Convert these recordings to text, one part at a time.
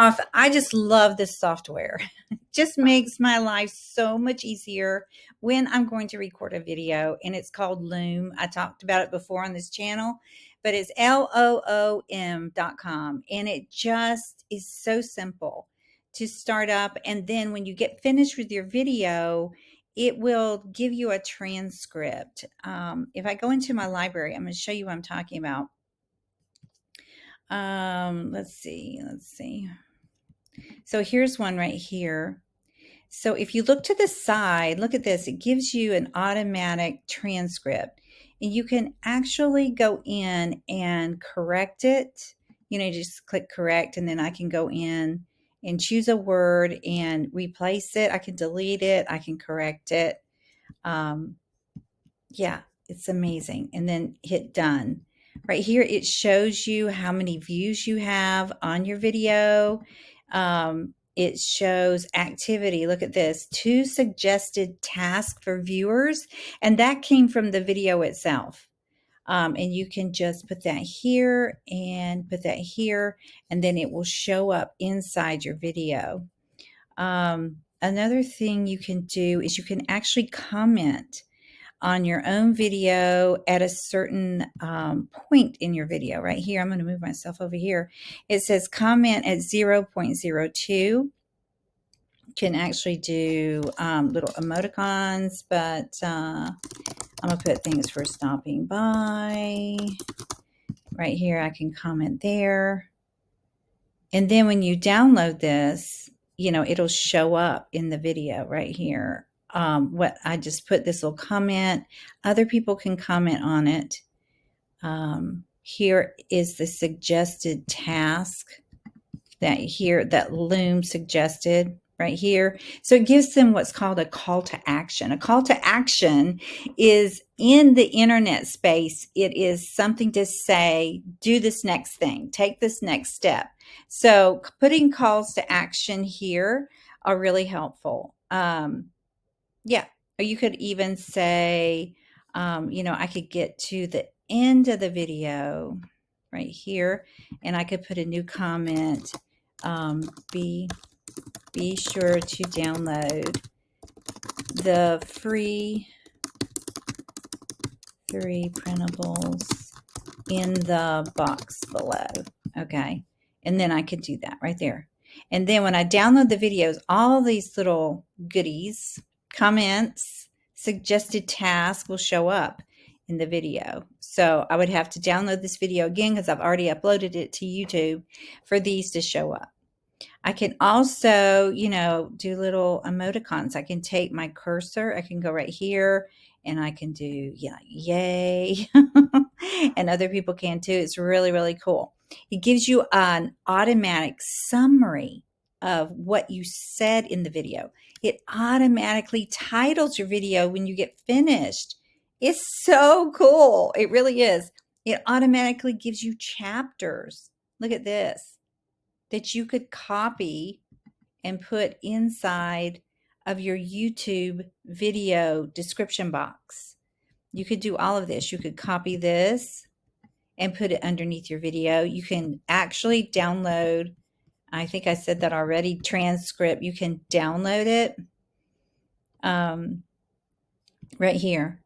off, I just love this software. It just makes my life so much easier when I'm going to record a video, and it's called Loom. I talked about it before on this channel, but it's LOOM.com, and it just is so simple to start up. And then when you get finished with your video, it will give you a transcript. If I go into my library, I'm going to show you what I'm talking about. Let's see. So here's one right here. So if you look to the side, look at this. It gives you an automatic transcript, and you can actually go in and correct it. You know, just click correct, and then I can go in and choose a word and replace it. I can delete it. I can correct it. Yeah, it's amazing. And then hit done. Right here, it shows you how many views you have on your video. It shows activity. Look at this, 2 suggested tasks for viewers. And that came from the video itself. And you can just put that here and put that here, and then it will show up inside your video. Another thing you can do is you can actually comment on your own video at a certain point in your video. Right here, I'm going to move myself over here. It says comment at 0.02. You can actually do little emoticons, but I'm going to put things for stopping by. Right here, I can comment there. And then when you download this, you know, it'll show up in the video right here. What I just put this little comment. Other people can comment on it. Here is the suggested task that Loom suggested right here. So it gives them what's called a call to action. A call to action is in the internet space. It is something to say, do this next thing, take this next step. So putting calls to action here are really helpful. Yeah, or you could even say, you know, I could get to the end of the video right here, and I could put a new comment. Be sure to download the free 3 printables in the box below. Okay, and then I could do that right there. And then when I download the videos, all these little goodies, comments, suggested tasks will show up in the video. So I would have to download this video again because I've already uploaded it to YouTube for these to show up. I can also, you know, do little emoticons. I can take my cursor. I can go right here and I can do, yeah, yay. And other people can too. It's really, really cool. It gives you an automatic summary of what you said in the video. It automatically titles your video when you get finished. It's so cool. It really is. It automatically gives you chapters. Look at this, that you could copy and put inside of your YouTube video description box. You could do all of this. You could copy this and put it underneath your video. You can actually download, I think I said that already, transcript. You can download it right here.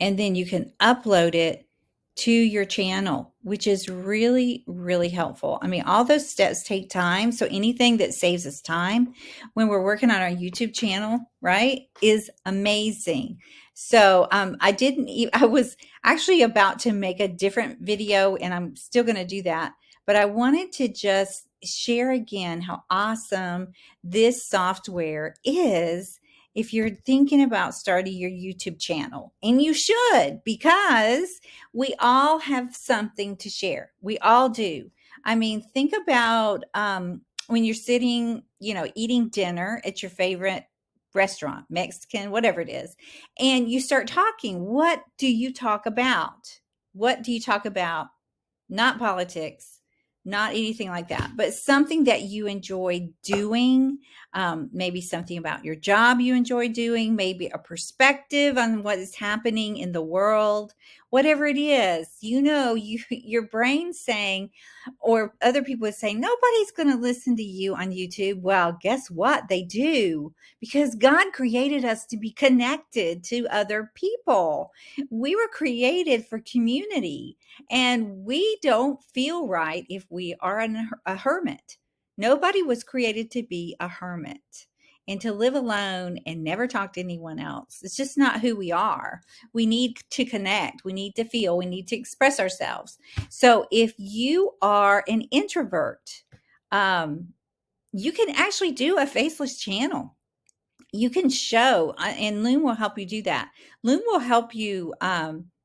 And then you can upload it to your channel, which is really, really helpful. I mean, all those steps take time. So anything that saves us time when we're working on our YouTube channel, right, is amazing. So I was actually about to make a different video, and I'm still going to do that. But I wanted to just share again how awesome this software is if you're thinking about starting your YouTube channel. And you should, because we all have something to share. We all do. I mean, think about when you're sitting, you know, eating dinner at your favorite restaurant, Mexican, whatever it is, and you start talking. What do you talk about? What do you talk about? Not politics, not anything like that, but something that you enjoy doing. Maybe something about your job you enjoy doing, maybe a perspective on what is happening in the world, whatever it is, your brain's saying, or other people would say, nobody's going to listen to you on YouTube. Well, guess what? They do, because God created us to be connected to other people. We were created for community, and we don't feel right if we are a hermit. Nobody was created to be a hermit and to live alone and never talk to anyone else. It's just not who we are. We need to connect. We need to feel. We need to express ourselves. So if you are an introvert, you can actually do a faceless channel. You can show, and Loom will help you do that. Loom will help you.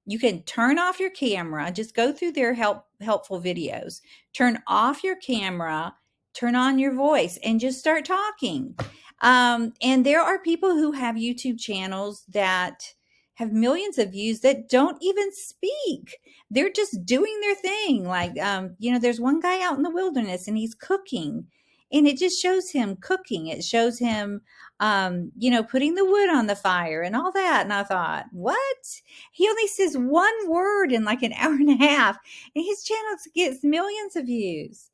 You can turn off your camera. Just go through their helpful videos. Turn off your camera. Turn on your voice and just start talking. And there are people who have YouTube channels that have millions of views that don't even speak. They're just doing their thing. Like, there's one guy out in the wilderness and he's cooking, and it just shows him cooking. It shows him, putting the wood on the fire and all that. And I thought, what? He only says one word in like an hour and a half, and his channel gets millions of views.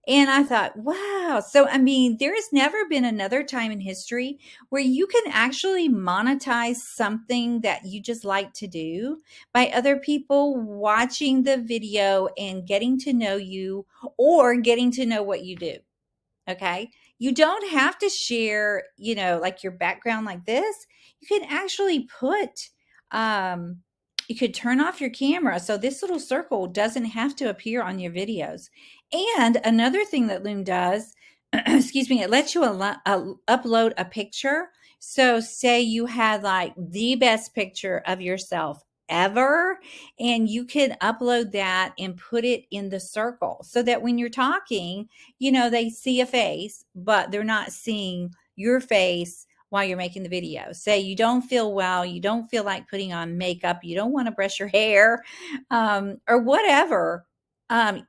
And I thought, wow. So, I mean, there has never been another time in history where you can actually monetize something that you just like to do by other people watching the video and getting to know you or getting to know what you do. Okay. You don't have to share, like your background like this. You can actually you could turn off your camera. So this little circle doesn't have to appear on your videos. And another thing that Loom does, excuse me, it lets you upload a picture. So say you had like the best picture of yourself ever, and you can upload that and put it in the circle so that when you're talking, they see a face, but they're not seeing your face while you're making the video. Say you don't feel well, you don't feel like putting on makeup, you don't want to brush your hair, or whatever.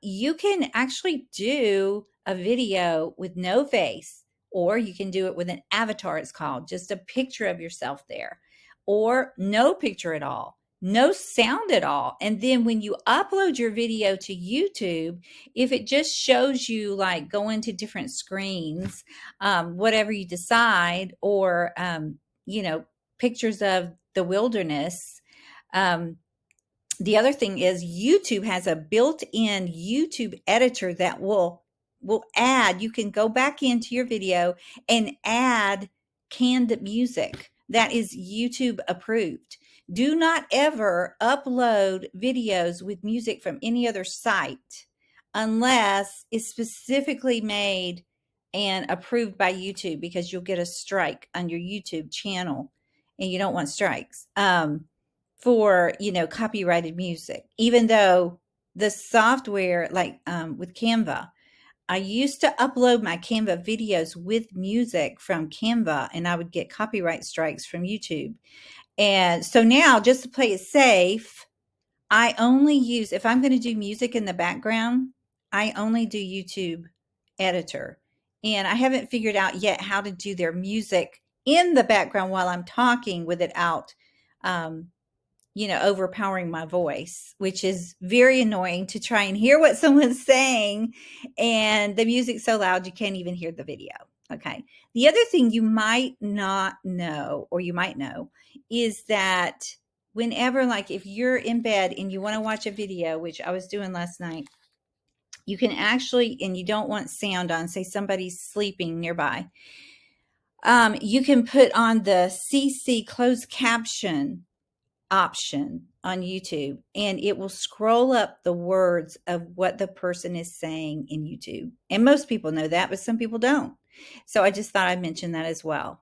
You can actually do a video with no face, or you can do it with an avatar, it's called, just a picture of yourself there, or no picture at all, no sound at all. And then when you upload your video to YouTube, if it just shows you like going to different screens, whatever you decide, or, pictures of the wilderness. The other thing is YouTube has a built-in YouTube editor that will add, you can go back into your video and add canned music that is YouTube approved. Do not ever upload videos with music from any other site unless it's specifically made and approved by YouTube, because you'll get a strike on your YouTube channel, and you don't want strikes. For copyrighted music, even though the software, like with Canva, I used to upload my Canva videos with music from Canva, and I would get copyright strikes from YouTube. And so now, just to play it safe, I only use, if I'm going to do music in the background, I only do YouTube editor. And I haven't figured out yet how to do their music in the background while I'm talking with it out, overpowering my voice, which is very annoying to try and hear what someone's saying. And the music's so loud, you can't even hear the video. Okay. The other thing you might not know, or you might know, is that whenever, like if you're in bed and you want to watch a video, which I was doing last night, you can actually, and you don't want sound on, say somebody's sleeping nearby, you can put on the CC closed caption option on YouTube, and it will scroll up the words of what the person is saying in YouTube. And most people know that, but some people don't. So I just thought I'd mention that as well.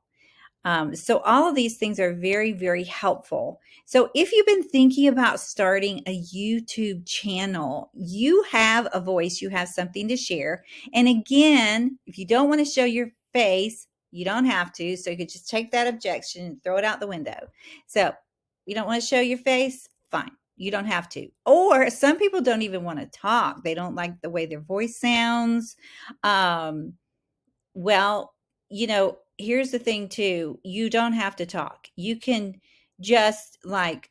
So all of these things are very, very helpful. So if you've been thinking about starting a YouTube channel, you have a voice, you have something to share. And again, if you don't want to show your face, you don't have to. So you could just take that objection and throw it out the window. So you don't want to show your face? Fine. You don't have to. Or some people don't even want to talk. They don't like the way their voice sounds. Well, here's the thing too. You don't have to talk. You can just like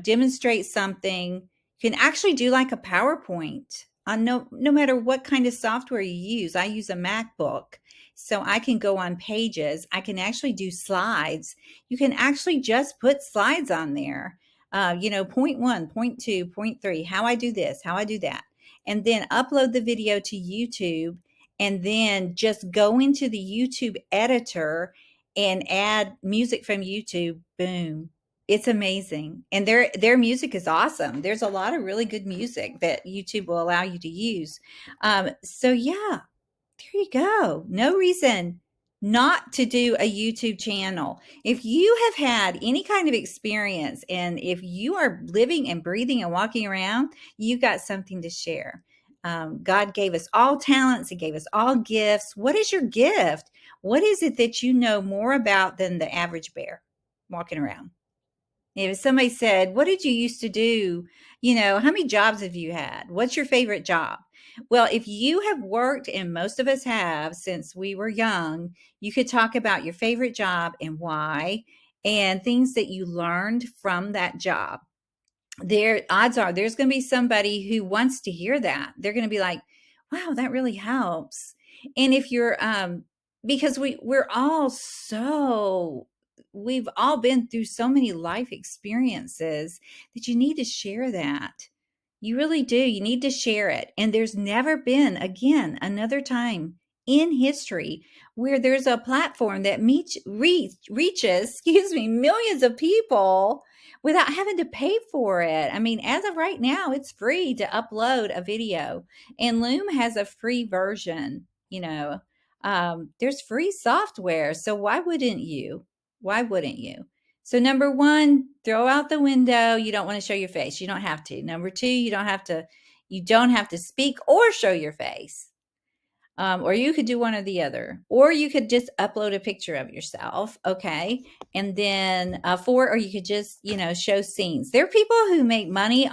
demonstrate something. You can actually do like a PowerPoint on no matter what kind of software you use. I use a MacBook, so I can go on Pages. I can actually do slides. You can actually just put slides on there. Point one, point two, point three, how I do this, how I do that, and then upload the video to YouTube, and then just go into the YouTube editor and add music from YouTube. Boom. It's amazing. And their music is awesome. There's a lot of really good music that YouTube will allow you to use. So yeah, there you go. No reason not to do a YouTube channel. If you have had any kind of experience, and if you are living and breathing and walking around, you've got something to share. God gave us all talents. He gave us all gifts. What is your gift? What is it that you know more about than the average bear walking around? If somebody said, what did you used to do? How many jobs have you had? What's your favorite job? Well, if you have worked, and most of us have since we were young, you could talk about your favorite job and why, and things that you learned from that job. There, odds are there's going to be somebody who wants to hear that. They're going to be like, wow, that really helps. And if you're, because we've all been through so many life experiences that you need to share that. You really do. You need to share it. And there's never been, again, another time in history where there's a platform that reaches, millions of people without having to pay for it. I mean, as of right now, it's free to upload a video, and Loom has a free version. There's free software. So why wouldn't you? Why wouldn't you? So number one, throw out the window. You don't want to show your face. You don't have to. Number two, you don't have to speak or show your face. Or you could do one or the other, or you could just upload a picture of yourself. Okay. And then or you could just, show scenes. There are people who make money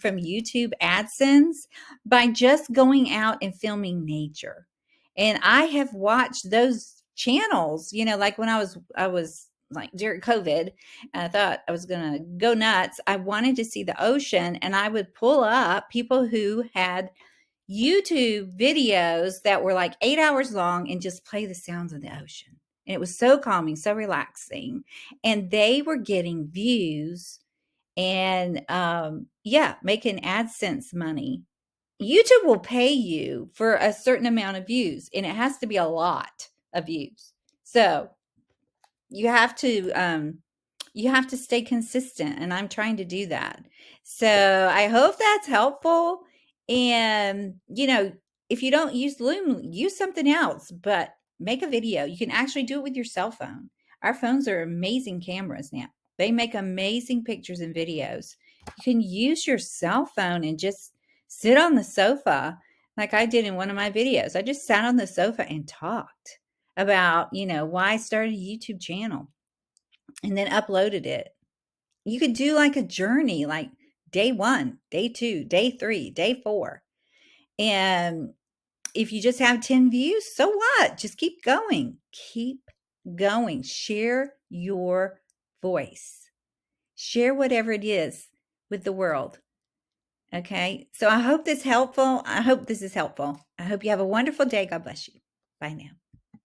from YouTube AdSense by just going out and filming nature. And I have watched those channels, like when I was like during COVID, and I thought I was going to go nuts. I wanted to see the ocean, and I would pull up people who had YouTube videos that were like 8 hours long and just play the sounds of the ocean. And it was so calming, so relaxing. And they were getting views and, making AdSense money. YouTube will pay you for a certain amount of views, and it has to be a lot of views. So you have to stay consistent, and I'm trying to do that. So I hope that's helpful. And if you don't use Loom, use something else, but make a video. You can actually do it with your cell phone. Our phones are amazing cameras now. They make amazing pictures and videos. You can use your cell phone and just sit on the sofa like I did in one of my videos. I just sat on the sofa and talked about, why I started a YouTube channel, and then uploaded it. You could do like a journey, like day 1, day 2, day 3, day 4. And if you just have 10 views, so what? Just keep going. Keep going. Share your voice. Share whatever it is with the world. Okay. So I hope this is helpful. I hope you have a wonderful day. God bless you. Bye now.